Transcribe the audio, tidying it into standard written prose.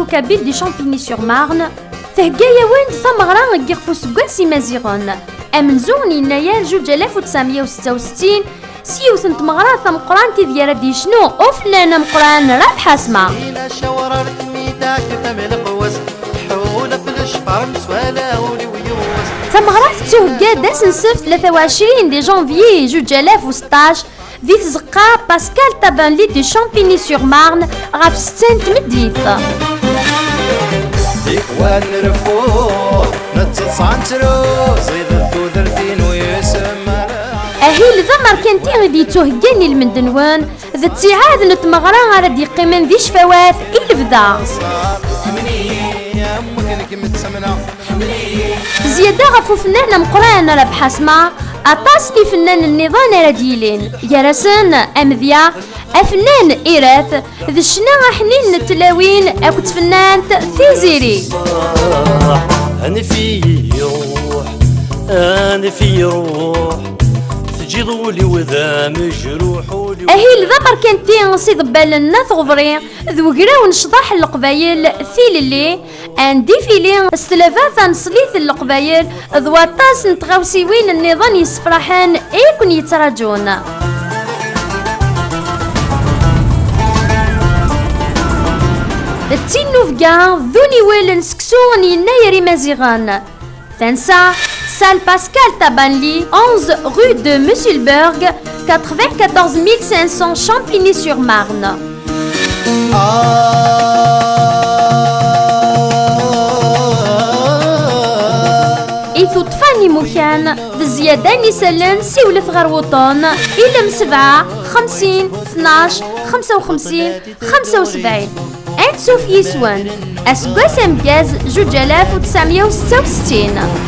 Rocabille دي Champigny-sur-Marne تهجايا وين ثمغرا غيغفو سكاسي مازيغون أمنزون يناير 1966 سيوث نتمغرا ثمقران تذيارا دي شنو أوفلانا مقران راب حاسمة ثمغرا تهجا داس نسف 23 دي جانفيي 2016 ذي تزقا باسكال تابانلي دي Champigny-sur-Marne غاف 6 مديث ديكوان نرفوه نتصانترو زيد الثودرتين ويسمى أهيل ذا مركنتي غدي تهجاني المندنوان ذا تسيعاد نتمغرا غادي يقيمن ذي شفوات إلفدا زيادة غفو فنان مقران راب حاسمة أطاس لي فنان النظام راديلين يارسن أمذيا أفنان إيراث ذا الشنا حنين التلاوين أكت فنانت تيزيري أنا في روح تجيضولي وذا مجروح أهيل ذا بركنتي نصيد بالنا ثغفري ذو قراو نشطاح القبايل ثيللي عندي فيلي استلافات نصليث القبايل ذو طاس نتغاوسيوين النظام يسفرحان يكون يتراجون التينوفكا ذوني ويلن سكسون ينايري مازيغان تنسى salle Pascal Tabanly 11 rue de Musselburgh 94 500 Champigny-sur-Marne إيثو طفاني مكان بزيادة نسلن سيولف غروطون إلم 7 50 12 55 75 عند سوفي سوان أسقاس أمجاز 2966